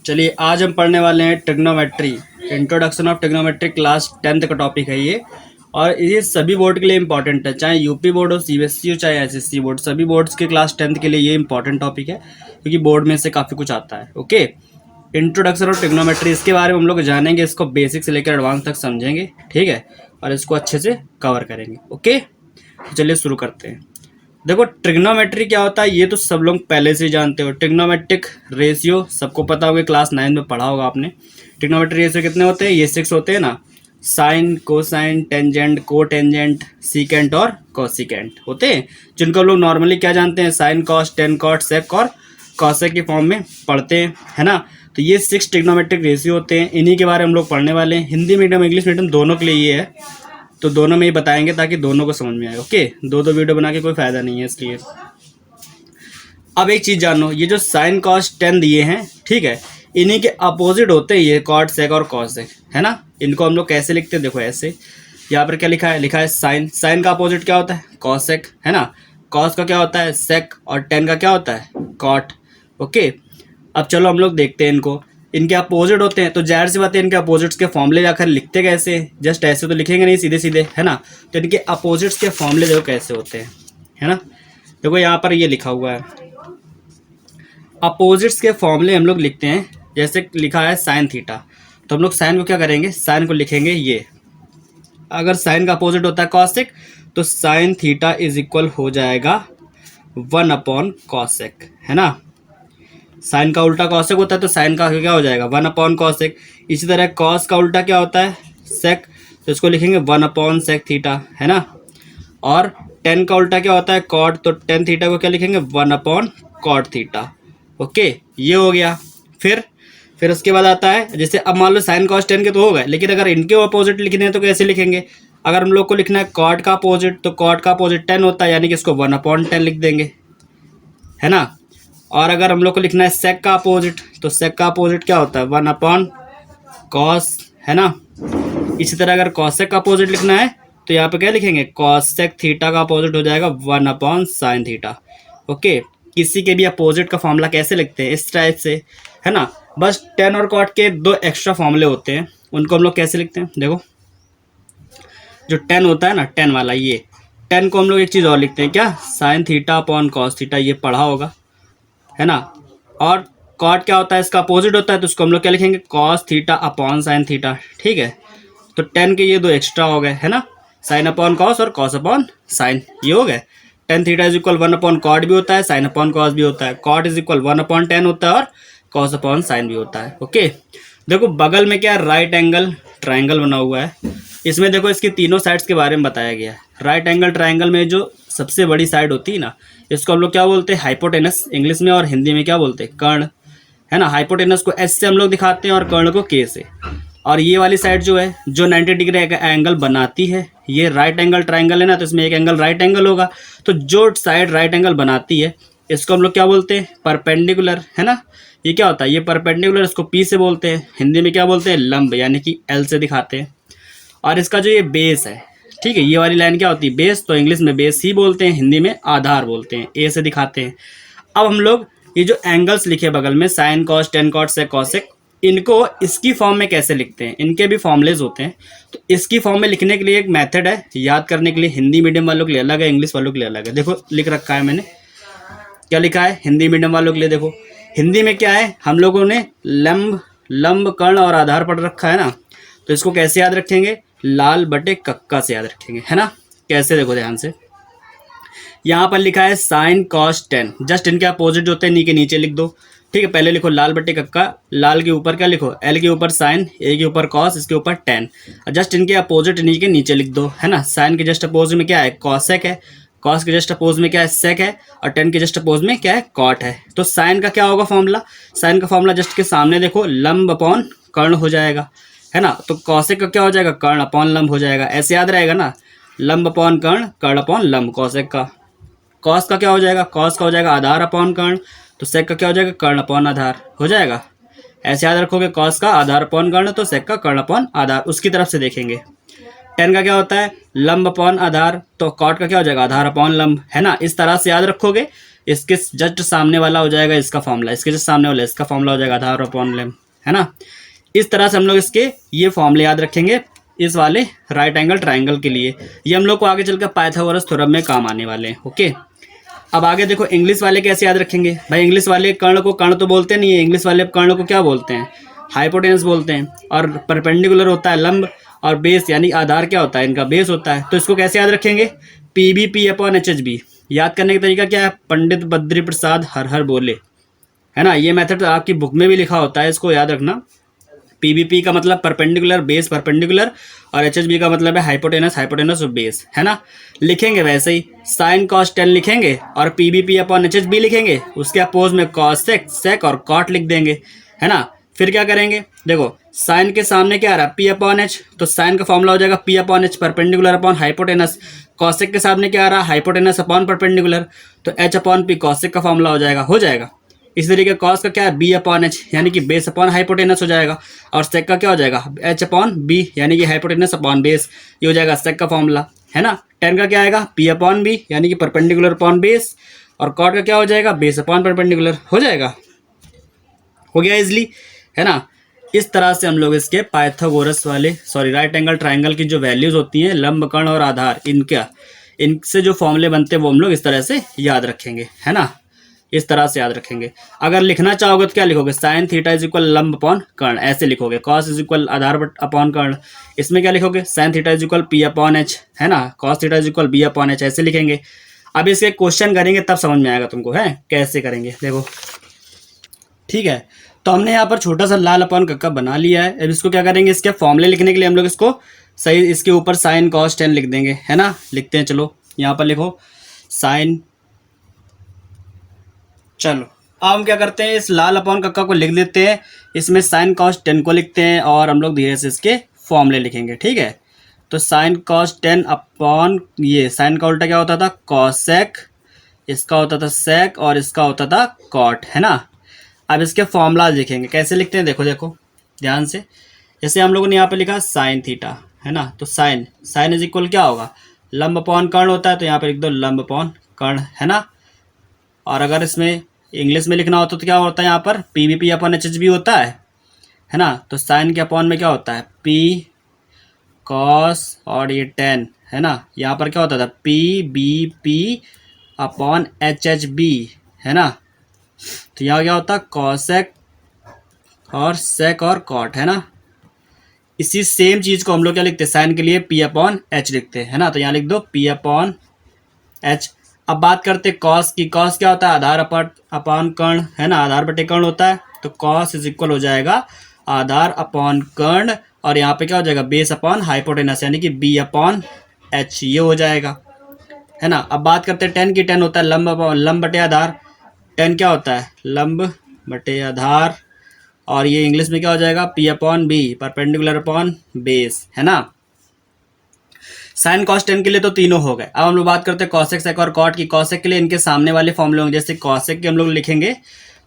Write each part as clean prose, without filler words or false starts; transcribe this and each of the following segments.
चलिए आज हम पढ़ने वाले हैं trigonometry. Introduction of trigonometry class 10th का टॉपिक है ये। और ये सभी बोर्ड के लिए इंपॉर्टेंट है, चाहे यूपी बोर्ड हो, सीबीएसई हो, चाहे एसएससी बोर्ड। सभी बोर्ड्स के क्लास 10th के लिए ये इंपॉर्टेंट टॉपिक है क्योंकि बोर्ड में से काफ़ी कुछ आता है। ओके, इंट्रोडक्शन ऑफ ट्रिग्नोमेट्री, इसके बारे में हम लोग जानेंगे, इसको बेसिक से लेकर एडवांस तक समझेंगे, ठीक है, और इसको अच्छे से कवर करेंगे। ओके, तो चलिए शुरू करते हैं। देखो ट्रिग्नोमेट्री क्या होता है ये तो सब लोग पहले से जानते हो। ट्रिग्नोमेट्रिक रेशियो सबको पता होगा, क्लास 9 में पढ़ा होगा आपने। ट्रिग्नोमेट्रिक रेशियो कितने होते हैं? ये 6 होते हैं ना, sine, cosine, tangent, cotangent, secant और कोसिकेंट होते हैं, जिनको लोग नॉर्मली क्या जानते हैं, sine, cos, tan, cot, sec और कॉसेक की फॉर्म में पढ़ते हैं, है ना। तो ये 6 ट्रिग्नोमेट्रिक रेशियो होते हैं, इन्हीं के बारे में हम लोग पढ़ने वाले हैं। हिंदी मीडियम इंग्लिश मीडियम दोनों के लिए ये है, तो दोनों में ही बताएंगे ताकि दोनों को समझ में आए। ओके, दो वीडियो बना के कोई फ़ायदा नहीं है, इसलिए अब एक चीज़ जानो, ये जो साइन कॉस टेन दिए हैं, ठीक है, इन्हीं के अपोजिट होते हैं ये कॉट सेक और कॉसेक, है ना। इनको हम लोग कैसे लिखते हैं, देखो ऐसे। यहाँ पर क्या लिखा है? लिखा है साइन। साइन का अपोजिट क्या होता है? कॉसेक, है ना। कॉस का क्या होता है? सेक। और टेन का क्या होता है? कॉट। ओके, अब चलो हम लोग देखते हैं इनको। इनके अपोजिट होते हैं तो जाहिर सी बात है इनके अपोजिट्स के फॉर्मूले जाकर लिखते कैसे? जस्ट ऐसे तो लिखेंगे नहीं, सीधे सीधे, है ना। तो इनके अपोजिट्स के फॉर्मूले देखो कैसे होते हैं, है ना। देखो यहाँ पर ये लिखा हुआ है, अपोजिट्स के फॉर्मूले हम लोग लिखते हैं। जैसे लिखा है साइन थीटा, तो हम लोग साइन को क्या करेंगे? साइन को लिखेंगे ये। अगर साइन का अपोजिट होता है कॉसेक, तो साइन थीटा इज इक्वल हो जाएगा 1/कॉसेक, है ना। साइन का उल्टा कॉसेक होता है तो साइन का क्या हो जाएगा? 1/कॉसेक। इसी तरह कॉस का उल्टा क्या होता है? सेक, तो इसको लिखेंगे 1/सेक थीटा, है ना। और टेन का उल्टा क्या होता है? कॉट, तो टेन थीटा को क्या लिखेंगे? 1/कॉट थीटा। ओके, ये हो गया। फिर उसके बाद आता है, जैसे अब मान लो साइन कॉस टेन के तो हो गए, लेकिन अगर इनके अपोजिट लिखने हैं तो कैसे लिखेंगे? अगर हम लोग को लिखना है कॉट का अपोजिट, तो कॉट का अपोजिट 10 होता है, यानी कि इसको 1/10 लिख देंगे, है ना। और अगर हम लोग को लिखना है सेक का अपोजिट, तो सेक का अपोजिट क्या होता है? 1/कॉस, है ना। इसी तरह अगर कॉसेक का अपोजिट लिखना है तो यहाँ पे क्या लिखेंगे? कॉसेक थीटा का अपोजिट हो जाएगा 1/साइन थीटा। ओके, किसी के भी अपोजिट का फॉर्मूला कैसे लिखते हैं? इस टाइप से, है ना। बस टेन और कॉट के 2 एक्स्ट्रा फॉर्मूले होते हैं, उनको हम लोग कैसे लिखते हैं? देखो, जो 10 होता है ना, 10 वाला, ये 10 को हम लोग एक चीज़ और लिखते हैं, क्या? Sine theta upon cos theta, ये पढ़ा होगा, है ना। और कॉट क्या होता है? इसका अपोजिट होता है, तो उसको हम लोग क्या लिखेंगे? Cos theta upon sine theta, ठीक है। तो 10 के ये 2 एक्स्ट्रा हो गए, है ना। साइन अपॉन कॉस और कॉस अपॉन साइन, ये हो गए। टेन थीटा इज इक्वल 1/कॉट भी होता है, साइन अपॉन कॉस भी होता है। कॉट इज इक्वल 1/10 होता है और कॉस अपॉन साइन भी होता है। ओके, देखो बगल में क्या राइट एंगल ट्राइंगल बना हुआ है। इसमें देखो इसकी तीनों साइड्स के बारे में बताया गया है। राइट एंगल ट्राइंगल में जो सबसे बड़ी साइड होती है ना, इसको हम लोग क्या बोलते हैं? हाइपोटेनस इंग्लिश में, और हिंदी में क्या बोलते हैं? कर्ण, है ना। हाइपोटेनस को एस से हम लोग दिखाते हैं और कर्ण को के से। और ये वाली साइड जो है, जो 90 डिग्री का एंगल बनाती है, ये राइट एंगल ट्राइंगल है ना, तो इसमें एक एंगल राइट एंगल होगा। तो जो साइड राइट एंगल बनाती है, इसको हम लोग क्या बोलते हैं? परपेंडिकुलर, है ना। ये क्या होता है? ये परपेंडिकुलर, इसको पी से बोलते हैं। हिंदी में क्या बोलते हैं? लंब, यानी कि एल से दिखाते हैं। और इसका जो ये बेस है, ठीक है, ये वाली लाइन क्या होती है? बेस, तो इंग्लिश में बेस ही बोलते हैं, हिंदी में आधार बोलते हैं, ए से दिखाते हैं। अब हम लोग ये जो एंगल्स लिखे बगल में, sine cos tan cot sec cosec, इनको इसकी फॉर्म में कैसे लिखते हैं? इनके भी फॉर्मूलेज होते हैं। तो इसकी फॉर्म में लिखने के लिए एक मेथड है, याद करने के लिए। हिंदी मीडियम वालों के लिए अलग है, इंग्लिश वालों के लिए अलग है। देखो लिख रखा है मैंने, क्या लिखा है हिंदी मीडियम वालों के लिए? देखो हिंदी में क्या है, हम लोगों ने लंब कर्ण और आधार पढ़ रखा है ना, तो इसको कैसे याद रखेंगे? लाल बटे कक्का से याद रखेंगे, है ना। कैसे? देखो ध्यान से, यहाँ पर लिखा है साइन कॉस टेन, जस्ट इनके अपोजिट होते हैं, नी के नीचे लिख दो, ठीक है। पहले लिखो लाल बट्टे कक्का, लाल के ऊपर क्या लिखो? एल के ऊपर साइन, ए के ऊपर कॉस, इसके ऊपर टेन। जस्ट इनके अपोजिट नी के नीचे लिख दो, है ना। साइन के जस्ट अपोज में क्या है? कॉसेक है। कॉस के जस्ट अपोज में क्या है? सेक है। और टेन के जस्ट अपोज में क्या है? कॉट है। तो साइन का क्या होगा फॉर्मूला? साइन का फॉर्मूला जस्ट के सामने देखो, लंब अपॉन कर्ण हो जाएगा, है ना। तो कॉसेक का क्या हो जाएगा? कर्ण अपॉन लंब हो जाएगा, ऐसे याद रहेगा ना। लंब अपॉन कर्ण, कर्ण अपॉन लंब कॉसेक का। कॉस का क्या हो जाएगा? कॉस का हो जाएगा आधार अपॉन कर्ण, तो सेक का क्या हो जाएगा? कर्ण अपॉन आधार हो जाएगा। ऐसे याद रखोगे, कॉस का आधार अपॉन कर्ण, तो सेक का कर्ण अपॉन आधार। उसकी तरफ से देखेंगे, टेन का क्या होता है? लंब अपॉन आधार, तो कॉट का क्या हो जाएगा? आधार अपॉन लंब, है ना। इस तरह से याद रखोगे, इसके जस्ट सामने वाला हो जाएगा इसका फॉर्मूला, इसके जस्ट सामने वाला इसका फॉर्मूला हो जाएगा आधार अपॉन लैम्ब, है ना। इस तरह से हम लोग इसके ये फॉर्मूले याद रखेंगे इस वाले राइट एंगल ट्राइंगल के लिए। ये हम लोग को आगे चलकर पाइथागोरस थ्योरम में काम आने वाले हैं। ओके, अब आगे देखो इंग्लिश वाले कैसे याद रखेंगे भाई। इंग्लिश वाले कर्ण को कर्ण तो बोलते नहीं है, इंग्लिश वाले कर्ण को क्या बोलते हैं, हाइपोटेनस बोलते हैं। और परपेंडिकुलर होता है लंब, और बेस यानी आधार क्या होता है, इनका बेस होता है। तो इसको कैसे याद रखेंगे, P B P upon H H B. याद करने का तरीका क्या है, पंडित बद्री प्रसाद हर हर बोले, है ना। ये मेथड आपकी बुक में भी लिखा होता है, इसको याद रखना। पीबीपी का मतलब परपेंडिकुलर बेस परपेंडिकुलर, और एचएचबी का मतलब है हाइपोटेनस हाइपोटेनस और बेस, है ना। लिखेंगे वैसे ही साइन कॉस टेन लिखेंगे और पीबीपी अपॉन एचएचबी लिखेंगे, उसके अपोज में कॉस सेक सेक और कॉट लिख देंगे, है ना। फिर क्या करेंगे, देखो साइन के सामने क्या आ रहा है, पी अपॉन एच, तो साइन का फॉर्मूला हो जाएगा P upon H perpendicular upon hypotenuse. Cosec के सामने क्या आ रहा है, हाइपोटेनस अपॉन परपेंडिकुलर, तो एच अपॉन पी कॉसेक का फॉर्मूला हो जाएगा। इसी तरीके कॉस का क्या है, बी अपॉन एच यानी कि बेस अपॉन हाइपोटेनस हो जाएगा। और सेक का क्या हो जाएगा, एच अपॉन बी यानी कि हाइपोटेनस अपॉन बेस, ये हो जाएगा सेक का फॉर्मूला, है ना। टेन का क्या आएगा, पी अपॉन बी यानी कि परपेंडिकुलर अपॉन बेस, और कॉट का क्या हो जाएगा, बेस अपॉन परपेंडिकुलर, हो जाएगा, हो गया इजली, है ना। इस तरह से हम लोग इसके पाइथागोरस वाले राइट एंगल ट्राइंगल की जो वैल्यूज होती हैं लंब कर्ण और आधार, इनसे जो फॉर्मूले बनते हैं वो हम लोग इस तरह से याद रखेंगे, है ना। इस तरह से याद रखेंगे। अगर लिखना चाहोगे तो क्या लिखोगे, साइन थीटा इज इक्वल लंब अपॉन कर्ण, ऐसे लिखोगे। कॉस इज इक्वल आधार अपॉन कर्ण, इसमें क्या लिखोगे, sine theta is equal P upon H, है ना। Cos theta is equal B upon H, ऐसे लिखेंगे। अब इसके क्वेश्चन करेंगे तब समझ में आएगा तुमको, है कैसे करेंगे, देखो ठीक है। तो हमने यहाँ पर छोटा सा लाल अपॉन कक्का बना लिया है। अब इसको क्या करेंगे, इसके फॉर्मूले लिखने के लिए हम लोग इसको सही इसके ऊपर साइन कॉस टेन लिख देंगे, है ना। लिखते हैं, चलो यहाँ पर लिखो साइन, चलो अब हम क्या करते हैं, इस लाल अपॉन कक्का को लिख देते हैं, इसमें साइन कॉस टेन को लिखते हैं, और हम लोग धीरे से इसके फॉर्मूले लिखेंगे, ठीक है। तो साइन कॉस टेन अपॉन, ये साइन का उल्टा क्या होता था, कॉसेक, इसका होता था सेक, और इसका होता था कॉट, है ना। अब इसके फॉर्मूला लिखेंगे, कैसे लिखते हैं, देखो देखो ध्यान से। जैसे हम लोगों ने यहाँ पे लिखा साइन थीटा, है ना। तो साइन इज इक्वल क्या होगा, लंब अपॉन कर्ण होता है, तो यहाँ पर लिख दो लंब अपॉन कर्ण, है ना। और अगर इसमें इंग्लिश में लिखना होता तो क्या होता है, यहाँ पर P B P upon H H B होता है ना। तो साइन के अपॉन में क्या होता है, पी कॉस और ये टेन, है ना। यहाँ पर क्या होता था, P B P upon H H B, है ना। तो यहाँ क्या होता है, कॉसेक और सेक और कॉट, है ना। इसी सेम चीज़ को हम लोग क्या लिखते हैं, साइन के लिए पी अपॉन एच लिखते हैं, है ना। तो यहाँ लिख दो पी अपॉन एच। अब बात करते हैं कॉस की। कॉस क्या होता है, आधार अपॉन कर्ण, है ना। आधार बटे कर्ण होता है, तो कॉस इज इक्वल हो जाएगा आधार अपॉन कर्ण, और यहाँ पे क्या हो जाएगा, बेस अपॉन हाइपोटेनस यानी कि बी अपॉन एच, ये हो जाएगा, है ना। अब बात करते हैं टेन की। टेन होता है लंब बटे आधार। टेन क्या होता है, लंब बटे आधार, और ये इंग्लिश में क्या हो जाएगा, P upon B perpendicular upon base, है ना। साइन कॉस टेन के लिए तो तीनों हो गए। अब हम लोग बात करते हैं कॉसेक सेक और कॉट की। कॉसेक के लिए इनके सामने वाले फॉर्मूले होंगे, जैसे कॉसेक के हम लोग लिखेंगे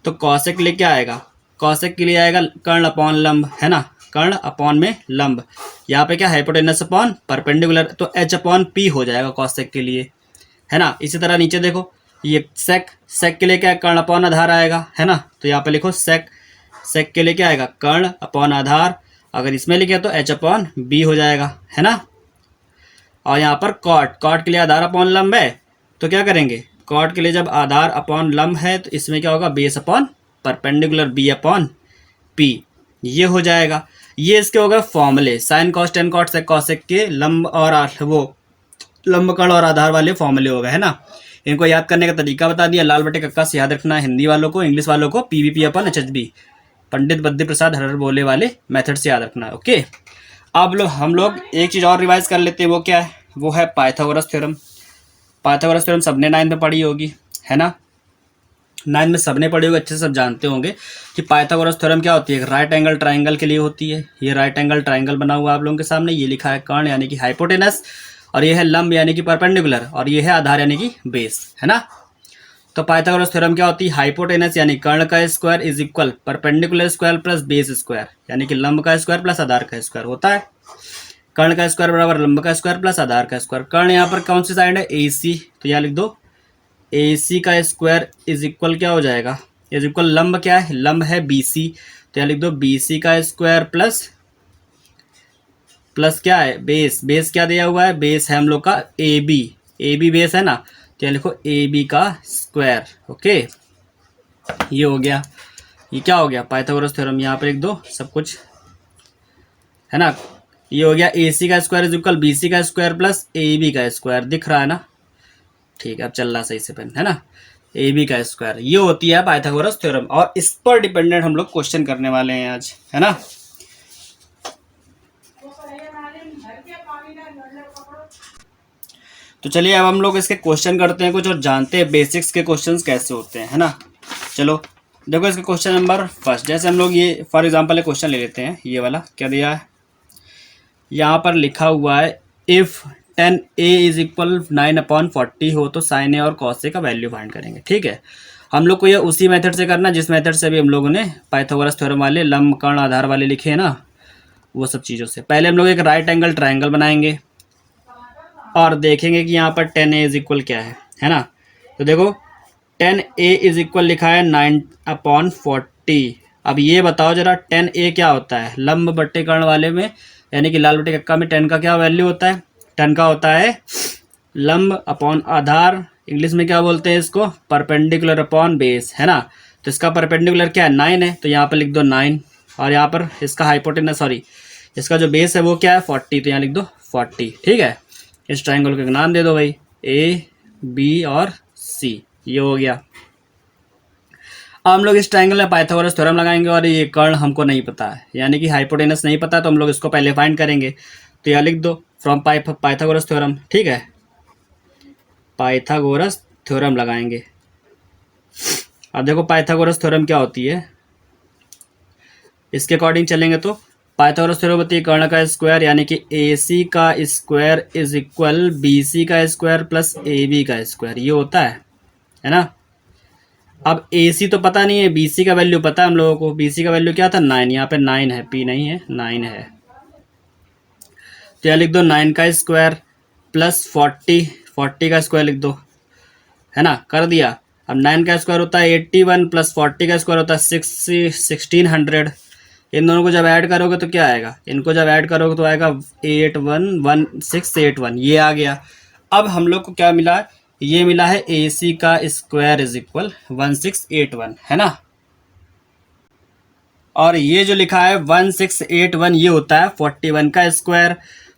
तो कॉसेक के लिए क्या आएगा, कॉसेक के लिए आएगा कर्ण अपॉन लंब, है ना। कर्ण अपॉन में लंब, यहाँ पे क्या हाइपोटेनस अपॉन परपेंडिकुलर, तो एच अपॉन पी हो जाएगा कॉसेक के लिए, है ना। इसी तरह नीचे देखो ये सेक के लिए क्या, कर्ण अपॉन आधार आएगा, है ना। तो यहाँ पे लिखो सेक के लिए क्या आएगा, कर्ण अपॉन आधार। अगर इसमें लिखे तो एच अपॉन बी हो जाएगा, है ना। और यहाँ पर कॉट के लिए आधार अपॉन लंब है, तो क्या करेंगे, कॉट के लिए जब आधार अपॉन लंब है तो इसमें क्या होगा, base upon perpendicular B upon P, ये हो जाएगा। ये इसके हो गए फॉर्मूले, sine cos tan cot sec cosec के लंब और वो लंब कर्ण और आधार वाले फॉर्मूले हो गए, है ना। इनको याद करने का तरीका बता दिया, लाल बटे कक्का से याद रखना है हिंदी वालों को, इंग्लिश वालों को P B P upon H H B Pandit Badri Prasad हर हर बोले वाले मेथड से याद रखना है, ओके। अब हम लोग एक चीज़ और रिवाइज कर लेते हैं, वो क्या है, वो है पाइथागोरस थ्योरम। पाइथागोरस थ्योरम सबने 9th में पढ़ी होगी, है ना। 9th में सबने पढ़ी होगी, अच्छे से सब जानते होंगे कि पाइथागोरस थ्योरम क्या होती है, राइट एंगल ट्राइंगल के लिए होती है। ये राइट एंगल ट्राइंगल बना हुआ आप लोगों के सामने, ये लिखा है कर्ण यानी कि हाइपोटेनस, और ये है लंब यानी कि परपेंडिकुलर, और ये है आधार यानी कि बेस, है ना। तो पाइथागोरस थ्योरम क्या होती है, हाइपोटेनस यानी कर्ण का square is equal perpendicular square plus base square, यानी कि लंब का स्क्वायर प्लस आधार का स्क्वायर होता है। कर्ण का स्क्वायर बराबर लंब का स्क्वायर प्लस आधार का स्क्वायर। कर्ण यहाँ पर कौन सी साइड है, ए सी, तो यहाँ लिख दो AC का स्क्वायर इज इक्वल क्या हो जाएगा, इज इक्वल लंब क्या है, लंब है BC, तो यहाँ लिख दो BC का स्क्वायर प्लस प्लस क्या है बेस, बेस क्या दिया हुआ है, बेस है हम लोग का AB, AB बेस है ना, तो यहाँ लिखो AB का स्क्वायर। ओके, ये हो गया, ये क्या हो गया पाइथागोरस थ्योरम, यहाँ पर लिख दो सब कुछ, है ना। ये हो गया AC का स्क्वायर इज इक्वल BC का स्क्वायर प्लस AB का स्क्वायर, दिख रहा है ना, ठीक है अब चल रहा सही से पेन, है ना। AB का स्क्वायर, ये होती है पाइथागोरस थ्योरम, और इस पर डिपेंडेंट हम लोग क्वेश्चन करने वाले हैं आज, है ना। तो चलिए अब हम लोग इसके क्वेश्चन करते हैं कुछ, और जानते हैं बेसिक्स के क्वेश्चंस कैसे होते हैं, है ना। चलो देखो इसका क्वेश्चन नंबर फर्स्ट, जैसे हम लोग ये फॉर एग्जांपल एक क्वेश्चन ले लेते हैं, ये वाला क्या दिया है, यहाँ पर लिखा हुआ है इफ़ 10a इज इक्वल 9/40 हो तो साइन ए और कॉस ए का वैल्यू फाइंड करेंगे। ठीक है, हम लोग को ये उसी मेथड से करना जिस मेथड से अभी हम लोगों ने पाइथागोरस थ्योरम वाले लंब कर्ण आधार वाले लिखे हैं ना, वो सब चीज़ों से। पहले हम लोग एक राइट एंगल ट्राइंगल बनाएंगे और देखेंगे कि यहाँ पर 10a इज इक्वल क्या है ना। तो देखो 10a इज इक्वल लिखा है 9/40। अब ये बताओ जरा 10a क्या होता है, लंब बट्टे कर्ण वाले में यानी कि लाल बट्टे कक्का में 10 का क्या वैल्यू होता है, 10 का होता है लंब अपॉन आधार, इंग्लिश में क्या बोलते हैं इसको, परपेंडिकुलर अपॉन बेस, है ना। तो इसका परपेंडिकुलर क्या है 9 है, तो यहाँ पर लिख दो 9, और यहाँ पर इसका हाइपोटेनस सॉरी इसका जो बेस है वो क्या है 40, तो यहाँ लिख दो 40। ठीक है, इस ट्राइंगल का नाम दे दो भाई AB और C, ये हो गया। अब हम लोग इस ट्राइंगल में पाइथागोरस थ्योरम लगाएंगे, और ये कर्ण हमको नहीं पता है यानी कि हाइपोटेनस नहीं पता, तो हम लोग इसको पहले फाइंड करेंगे। तो यहाँ लिख दो फ्रॉम पाइथागोरस थ्योरम। ठीक है, पाइथागोरस थ्योरम लगाएंगे। अब देखो पाइथागोरस थ्योरम क्या होती है, इसके अकॉर्डिंग चलेंगे तो पाइथागोरस थ्योरम होती है कर्ण का स्क्वायर यानी कि AC का स्क्वायर इज इक्वल BC का स्क्वायर प्लस AB का स्क्वायर, ये होता है ना। अब AC तो पता नहीं है, BC का वैल्यू पता है हम लोगों को, BC का वैल्यू क्या था 9, यहाँ पे 9 है, P नहीं है 9 है, तो यहाँ लिख दो 9 का स्क्वायर प्लस 40 का स्क्वायर लिख दो, है ना, कर दिया। अब 9 का स्क्वायर होता है 81 प्लस 40 का स्क्वायर होता है 1600। इन दोनों को जब ऐड करोगे तो क्या आएगा, इनको जब ऐड करोगे तो आएगा 811681, ये आ गया। अब हम लोग को क्या मिला है, ये मिला है AC का स्क्वायर इज इक्वल 1681, है ना। और ये जो लिखा है 1681 ये होता है 41 का स्क्वायर,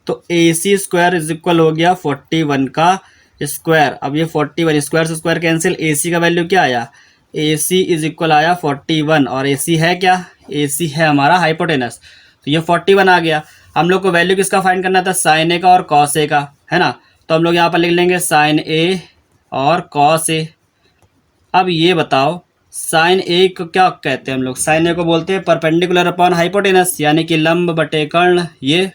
तो AC स्क्वायर इज इक्वल हो गया 41 का स्क्वायर। अब ये 41 स्क्वायर से स्क्वायर कैंसिल, AC का वैल्यू क्या आया, AC इज इक्वल आया 41, और AC है क्या, AC है हमारा हाइपोटेनस, तो ये 41 आ गया। हम लोग को वैल्यू किसका फाइंड करना था, साइन ए का और कॉस ए का, है ना। तो हम लोग यहाँ पर लिख लेंगे साइन ए और कॉस ए। अब ये बताओ साइन ए को क्या कहते हैं हम लोग, साइन ए को बोलते हैं परपेंडिकुलर अपॉन हाइपोटेनस यानी कि लंब बटे कर्ण, ये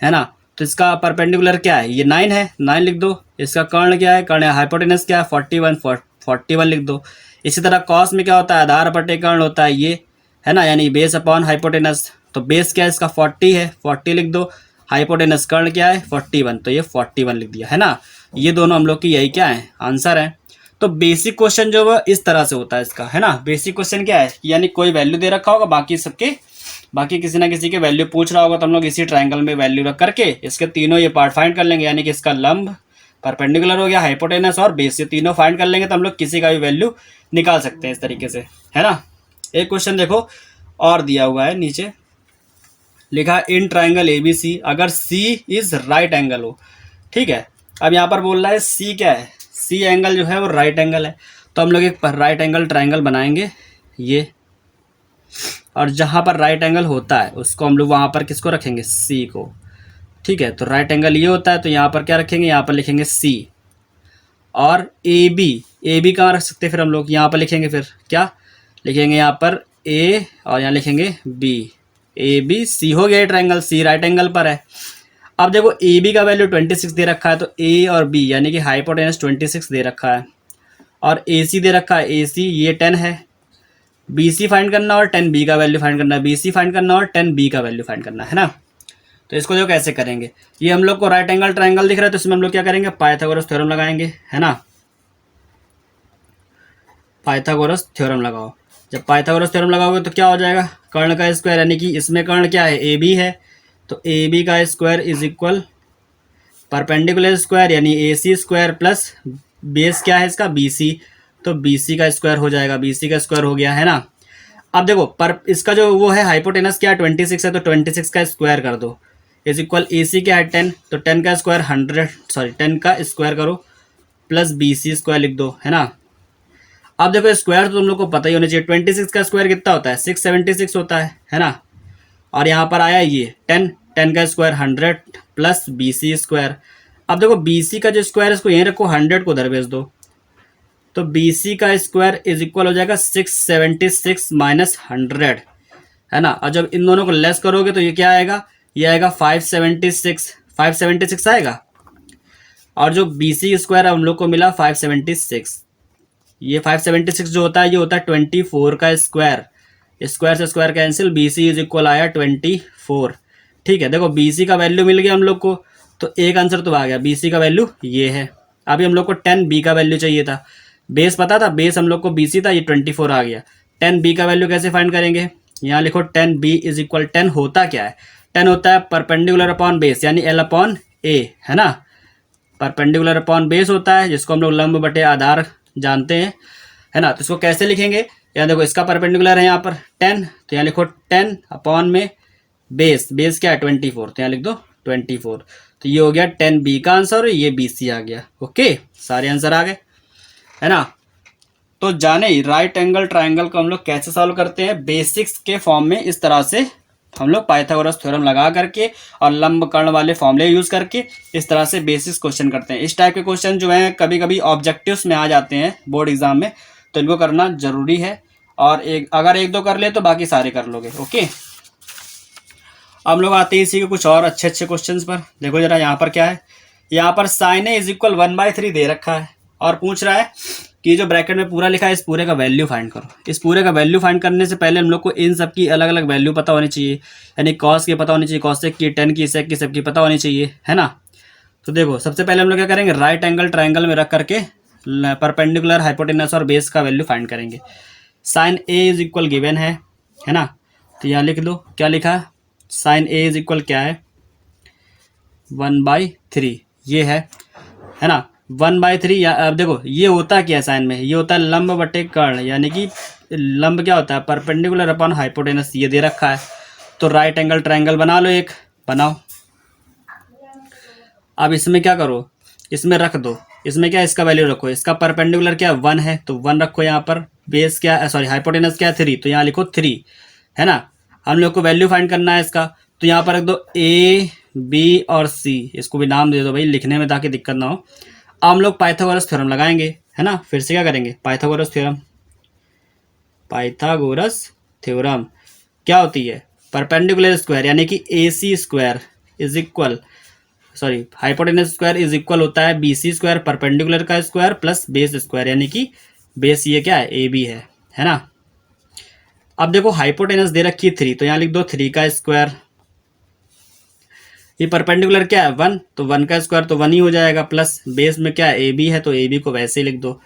है ना। तो इसका परपेंडिकुलर क्या है, ये 9 है, 9 लिख दो। इसका कर्ण क्या है, कर्ण हाइपोटेनस क्या है 41 लिख दो। इसी तरह कॉस में क्या होता है, आधार बटे कर्ण होता है ये, है ना, यानी बेस अपॉन हाइपोटेनस। तो बेस क्या है इसका 40 है, 40 लिख दो। हाइपोटेनस कर्ण क्या है 41, तो ये 41 लिख दिया, है ना। ये दोनों हम लोग की यही क्या है आंसर है। तो बेसिक क्वेश्चन जो है इस तरह से होता है इसका, है ना। बेसिक क्वेश्चन क्या है, यानी कोई वैल्यू दे रखा होगा, बाकी किसी ना किसी के वैल्यू पूछ रहा होगा, तो हम लोग इसी ट्राइंगल में वैल्यू रख करके इसके तीनों ये पार्ट फाइंड कर लेंगे, यानी कि इसका लंब, परपेंडिकुलर हो गया, हाइपोटेनस और बेस, ये तीनों फाइंड कर लेंगे तो हम लोग किसी का भी वैल्यू निकाल सकते हैं इस तरीके से, है ना। एक क्वेश्चन देखो और दिया हुआ है, नीचे लिखा इन ट्राइंगल ABC अगर C इज राइट एंगल हो। ठीक है, अब यहाँ पर बोल रहा है C क्या है, C एंगल जो है वो राइट एंगल है, तो हम लोग एक राइट एंगल ट्राइंगल बनाएंगे ये, और जहाँ पर राइट एंगल होता है उसको हम लोग वहाँ पर किसको रखेंगे, C को। ठीक है, तो राइट एंगल ये होता है, तो यहाँ पर क्या रखेंगे, यहाँ पर लिखेंगे C। और AB कहाँ रख सकते हैं फिर हम लोग, यहाँ पर लिखेंगे, फिर क्या लिखेंगे, यहाँ पर A और यहाँ लिखेंगे B, ABC हो गया ट्राइंगल, C राइट एंगल पर है। अब देखो AB का वैल्यू 26 दे रखा है, तो A और B यानी कि हाइपोटेनस 26 दे रखा है, और AC दे रखा है, AC ये 10 है। BC फाइंड करना और 10B का वैल्यू फाइंड करना है, BC फाइंड करना और 10B का वैल्यू फाइंड करना है ना। तो इसको जो कैसे करेंगे, ये हम लोग को राइट एंगल ट्राइंगल दिख रहा है, तो इसमें हम लोग क्या करेंगे, पाइथागोरस थ्योरम लगाएंगे, है ना। पाइथागोरस थ्योरम लगाओ। जब पाइथागोरस थ्योरम लगाओगे तो क्या हो जाएगा, कर्ण का स्क्वायर, यानी कि इसमें कर्ण क्या है, ए बी है, तो ए बी का square is equal perpendicular square यानी ए सी स्क्वायर प्लस बेस क्या है इसका, बी सी, तो बी सी का स्क्वायर हो जाएगा, बी सी का स्क्वायर हो गया है ना। अब देखो पर इसका जो वो है हाइपोटेनस क्या 26 है, तो 26 का स्क्वायर कर दो, इज इक्वल ए सी क्या है 10, तो 10 का स्क्वायर 100, सॉरी 10 का स्क्वायर करो प्लस बी सी स्क्वायर लिख दो, है ना। अब देखो स्क्वायर तो तुम लोग को पता ही होना चाहिए, 26 का स्क्वायर कितना होता है, 676 होता है ना। और यहाँ पर आया ये 10, 10 का square 100 plus B C square. अब देखो बी सी का जो स्क्वायर है इसको यहीं रखो, 100 को उधर भेज दो, तो बी सी का स्क्वायर इज इक्वल हो जाएगा 676 माइनस 100, है ना। और जब इन दोनों को लेस करोगे तो ये क्या आएगा, ये आएगा 576 आएगा, और जो बी सी स्क्वायर हम लोग को मिला 576, ये 576 जो होता है ये होता है 24 का स्क्वायर, स्क्वायर से square cancel, B C is equal आया 24। ठीक है, देखो बी सी का वैल्यू मिल गया हम लोग को, तो एक आंसर तो आ गया, बी सी का वैल्यू ये है। अभी हम लोग को 10 बी का वैल्यू चाहिए था, बेस पता था, बेस हम लोग को बी सी था, ये 24 आ गया। 10 बी का वैल्यू कैसे फाइंड करेंगे, यहाँ लिखो 10 बी इज इक्वल, 10 होता क्या है, 10 होता है परपेंडिकुलर अपॉन बेस यानी एल अपॉन ए, है ना। परपेंडिकुलर अपॉन बेस होता है जिसको हम लोग लंब बटे आधार जानते हैं, है ना। तो इसको कैसे लिखेंगे, यहाँ देखो इसका परपेंडिकुलर है यहाँ पर 10, तो यहाँ लिखो 10 अपॉन में बेस, बेस क्या है 24, तो यहाँ लिख दो 24, तो ये हो गया 10 बी का आंसर और ये बी सी आ गया। ओके, सारे आंसर आ गए, है ना। तो जाने राइट एंगल ट्राइंगल को हम लोग कैसे सॉल्व करते हैं, बेसिक्स के फॉर्म में इस तरह से हम लोग पाइथागोरस थ्योरम लगा करके और लंब कर्ण वाले फॉर्मूले यूज करके इस तरह से बेसिक्स क्वेश्चन करते हैं। इस टाइप के क्वेश्चन जो हैं कभी कभी ऑब्जेक्टिव्स में आ जाते हैं बोर्ड एग्जाम में, तो इनको करना जरूरी है, और अगर एक दो कर ले तो बाकी सारे कर लोगे। ओके, हम लोग आते हैं इसी के कुछ और अच्छे अच्छे क्वेश्चंस पर। देखो जरा यहाँ पर क्या है, यहाँ पर साइन ए इज इक्वल 1/3 दे रखा है और पूछ रहा है कि जो ब्रैकेट में पूरा लिखा है इस पूरे का वैल्यू फाइंड करो। इस पूरे का वैल्यू फाइंड करने से पहले हम लोग को इन सब की अलग अलग वैल्यू पता होनी चाहिए, यानी कॉस की पता होनी चाहिए, कॉसेक की, टेन की, सेक की, सबकी पता होनी चाहिए, है ना। तो देखो सबसे पहले हम लोग क्या करेंगे, राइट एंगल ट्राइंगल में रख करके परपेंडिकुलर हाइपोटेनस और बेस का वैल्यू फाइंड करेंगे। Sine A is equal given है ना, तो यहाँ लिख लो क्या लिखा है, साइन ए इज इक्वल क्या है 1/3, ये है ना 1/3। या अब देखो ये होता क्या है साइन में, ये होता है लंब बटे कर्ण, यानी कि लंब क्या होता है परपेंडिकुलर अपॉन हाइपोटेनस, ये दे रखा है। तो राइट एंगल ट्राइंगल बना लो, एक बनाओ। अब इसमें क्या करो, इसमें रख दो, इसमें क्या इसका वैल्यू रखो, इसका परपेंडिकुलर क्या 1 है तो 1 रखो यहाँ पर, बेस क्या सॉरी हाइपोटेनस क्या 3, तो यहाँ लिखो 3, है ना। हम लोग को वैल्यू फाइंड करना है इसका, तो यहाँ पर रख दो ए बी और सी, इसको भी नाम दे दो भाई, लिखने में ताकि दिक्कत ना हो। अब हम लोग पाइथागोरस थ्योरम लगाएंगे, है ना। फिर से क्या करेंगे, पाइथागोरस थ्योरम। पाइथागोरस थ्योरम क्या होती है, परपेंडिकुलर स्क्वायर यानी कि A C square is equal, sorry hypotenuse square is equal होता है बी सी स्क्वायर, परपेंडिकुलर का स्क्वायर प्लस बेस स्क्वायर, यानी कि बेस ये क्या है ए बी है ना। अब देखो हाइपोटेनस दे रखी है 3, तो यहाँ लिख दो 3 का स्क्वायर, ये परपेंडिकुलर क्या है 1, तो 1 का स्क्वायर तो 1 ही हो जाएगा, प्लस बेस में क्या है ए बी है तो ए बी को वैसे ही लिख दो।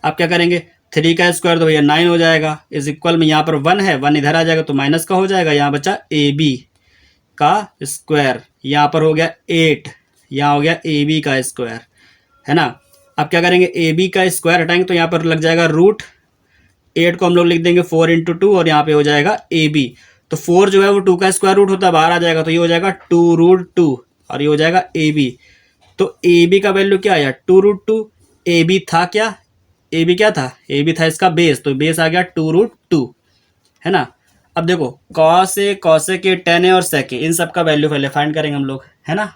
अब क्या करेंगे, 3 का स्क्वायर तो भैया 9 हो जाएगा, इज इक्वल में यहाँ पर 1 है, 1 इधर आ जाएगा तो माइनस का हो जाएगा, यहाँ बचा ए बी का स्क्वायर, यहाँ पर हो गया 8, यहाँ हो गया ए बी का स्क्वायर, है ना। अब क्या करेंगे, ए बी का स्क्वायर हटाएंगे तो यहाँ पर लग जाएगा रूट 8 को हम लोग लिख देंगे 4 × 2 और यहाँ पे हो जाएगा ए बी, तो 4 जो है वो 2 का स्क्वायर रूट होता है, बाहर आ जाएगा, तो ये हो जाएगा 2√2 और ये हो जाएगा ए बी। तो ए बी का वैल्यू क्या आया 2√2, ए बी था क्या, ए बी क्या था, ए बी था इसका बेस, तो बेस आ गया 2√2, है ना। अब देखो cos A, cosec A, tan A और सेक ए, इन सब का वैल्यू पहले फाइंड करेंगे हम लोग, है ना।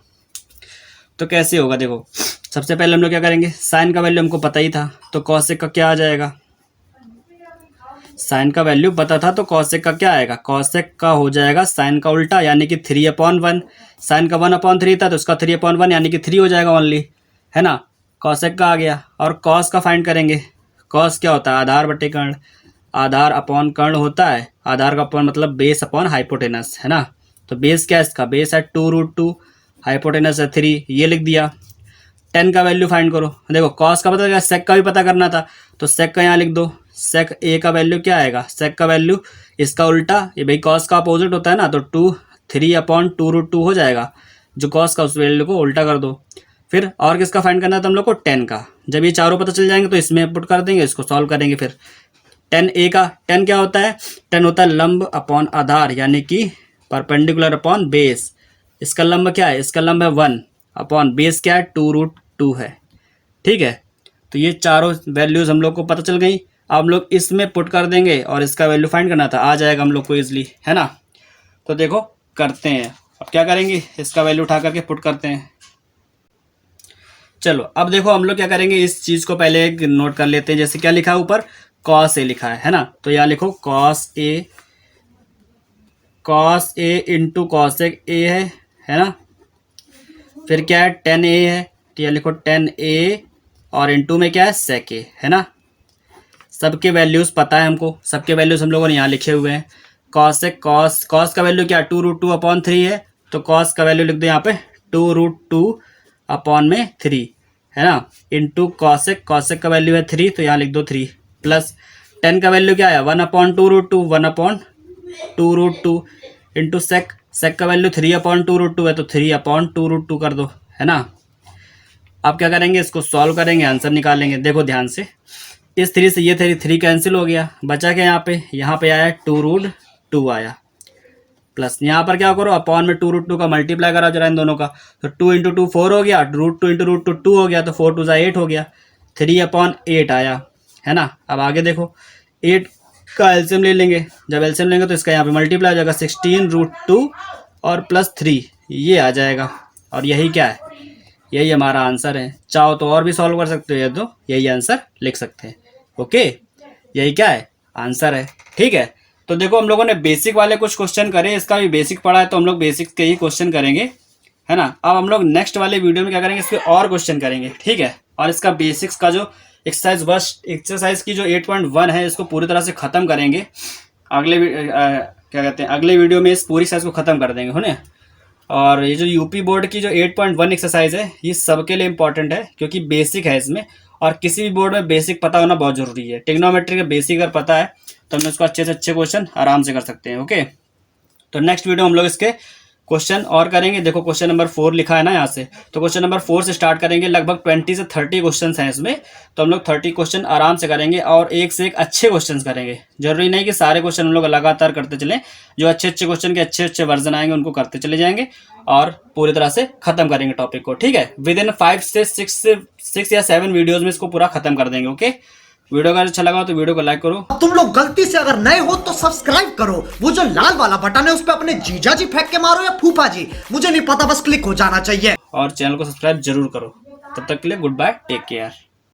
तो कैसे होगा, देखो सबसे पहले हम लोग क्या करेंगे, साइन का वैल्यू हमको पता ही था, तो कॉसेक का क्या आ जाएगा, साइन का वैल्यू पता था तो कॉसेक का क्या आएगा, कॉसेक का हो जाएगा साइन का उल्टा, यानी कि 3/1, साइन का 1/3 था तो उसका 3/1 यानी कि 3 हो जाएगा ओनली, है ना। कॉसेक का आ गया, और कॉस का फाइंड करेंगे। कॉस क्या होता है, आधार बटे कर्ण, आधार अपॉन कर्ण होता है, आधार का अपॉन मतलब बेस अपॉन हाइपोटेनस, है ना। तो बेस क्या है इसका, बेस है 2√2, हाइपोटेनस है 3, ये लिख दिया। 10 का वैल्यू फाइंड करो, देखो कॉस का पता लगा, सेक का भी पता करना था, तो सेक का यहाँ लिख दो, सेक ए का वैल्यू क्या आएगा, सेक का वैल्यू इसका उल्टा, ये भाई कॉस का अपोजिट होता है ना, तो 3/2√2 हो जाएगा, जो कॉस का उस वैल्यू को उल्टा कर दो। फिर और किसका फाइंड करना था हम लोग को, टेन का। जब ये चारों पता चल जाएंगे तो इसमें पुट कर देंगे, इसको सॉल्व करेंगे। फिर टेन ए का, टेन क्या होता है, टेन होता है लंब अपॉन आधार, यानी कि परपेंडिकुलर अपॉन बेस। इसका लंब क्या है, इसका लंब है 1 अपॉन बेस क्या है 2√2 है। ठीक है, तो ये चारों वैल्यूज़ हम लोग को पता चल गई। अब हम लोग इसमें पुट कर देंगे और इसका वैल्यू फाइंड करना था, आ जाएगा हम लोग को ईजिली, है ना। तो देखो करते हैं, अब क्या करेंगे, इसका वैल्यू उठा करके पुट करते हैं। चलो अब देखो हम लोग क्या करेंगे, इस चीज़ को पहले एक नोट कर लेते हैं। जैसे क्या लिखा है ऊपर, कॉस ए लिखा है ना, तो यहाँ लिखो कॉस ए इंटू कॉसेक ए है ना। फिर क्या है, टेन ए है, तो यहाँ लिखो टेन ए और इंटू में क्या है, सेक ए, है ना। सबके वैल्यूज़ पता है हमको, सबके वैल्यूज़ हम लोगों ने यहाँ लिखे हुए हैं। कॉसेक कॉस का वैल्यू क्या 2√2/3 है, तो कॉस का वैल्यू लिख दो यहाँ पे 2√2/3 है ना, इंटू कॉसेक का वैल्यू है 3, तो यहाँ लिख दो 3, प्लस टेन का वैल्यू क्या है 1/2√2, 1/2√2 इंटू सेक का वैल्यू 3/2√2 है, तो 3/2√2 कर दो, है ना। अब क्या करेंगे, इसको सॉल्व करेंगे, आंसर निकालेंगे। देखो ध्यान से, इस 3 से ये 3 कैंसिल हो गया, बचा क्या यहाँ पे आया 2√2 आया, प्लस यहाँ पर क्या करो, अपॉन में 2√2 का मल्टीप्लाई करा जरा इन दोनों का, तो 2 × 2 4 हो गया, √2 × √2 2 हो गया, तो 4 2 8 हो गया, 3/8 आया, है ना। अब आगे देखो, 8 का एलसीएम ले लेंगे, जब एलसीएम लेंगे तो इसका यहाँ पे मल्टीप्लाई हो जाएगा, 16√2 और प्लस 3 ये आ जाएगा, और यही क्या है, यही हमारा आंसर है। चाहो तो और भी सॉल्व कर सकते हो, या तो यही आंसर लिख सकते हैं। ओके, यही क्या है, आंसर है। ठीक है, तो देखो हम लोगों ने बेसिक वाले कुछ क्वेश्चन करे, इसका भी बेसिक पढ़ा है, तो हम लोग बेसिक के ही क्वेश्चन करेंगे, है ना। अब हम लोग नेक्स्ट वाले वीडियो में क्या करेंगे, इसके और क्वेश्चन करेंगे, ठीक है। और इसका बेसिक्स का जो एक्सरसाइज की जो 8.1 है, इसको पूरी तरह से ख़त्म करेंगे। क्या कहते हैं, अगले वीडियो में इस पूरी एक्सरसाइज को ख़त्म कर देंगे, है ना। और ये जो यूपी बोर्ड की जो 8.1 एक्सरसाइज है, ये सबके लिए इंपॉर्टेंट है, क्योंकि बेसिक है इसमें, और किसी भी बोर्ड में बेसिक पता होना बहुत ज़रूरी है। ट्रिग्नोमेट्री का बेसिक अगर पता है तो हम उसको अच्छे से अच्छे क्वेश्चन आराम से कर सकते हैं। ओके, तो नेक्स्ट वीडियो हम लोग इसके क्वेश्चन और करेंगे। देखो क्वेश्चन नंबर 4 लिखा है ना यहाँ से, तो क्वेश्चन नंबर 4 से स्टार्ट करेंगे। लगभग 20 से 30 क्वेश्चन हैं इसमें, तो हम लोग 30 क्वेश्चन आराम से करेंगे, और एक से एक अच्छे क्वेश्चन करेंगे। जरूरी नहीं कि सारे क्वेश्चन हम लोग लगातार करते चलें, जो अच्छे अच्छे क्वेश्चन के अच्छे अच्छे वर्जन आएंगे उनको करते चले जाएंगे, और पूरी तरह से खत्म करेंगे टॉपिक को। ठीक है, विद इन 5 से 6 या 7 वीडियोज में इसको पूरा खत्म कर देंगे। ओके, वीडियो अगर अच्छा लगा तो वीडियो को लाइक करो। तुम लोग गलती से अगर नए हो तो सब्सक्राइब करो, वो जो लाल वाला बटन है उस पे अपने जीजा जी फेंक के मारो या फूफा जी, मुझे नहीं पता, बस क्लिक हो जाना चाहिए। और चैनल को सब्सक्राइब जरूर करो। तब तक के लिए गुड बाय, टेक केयर।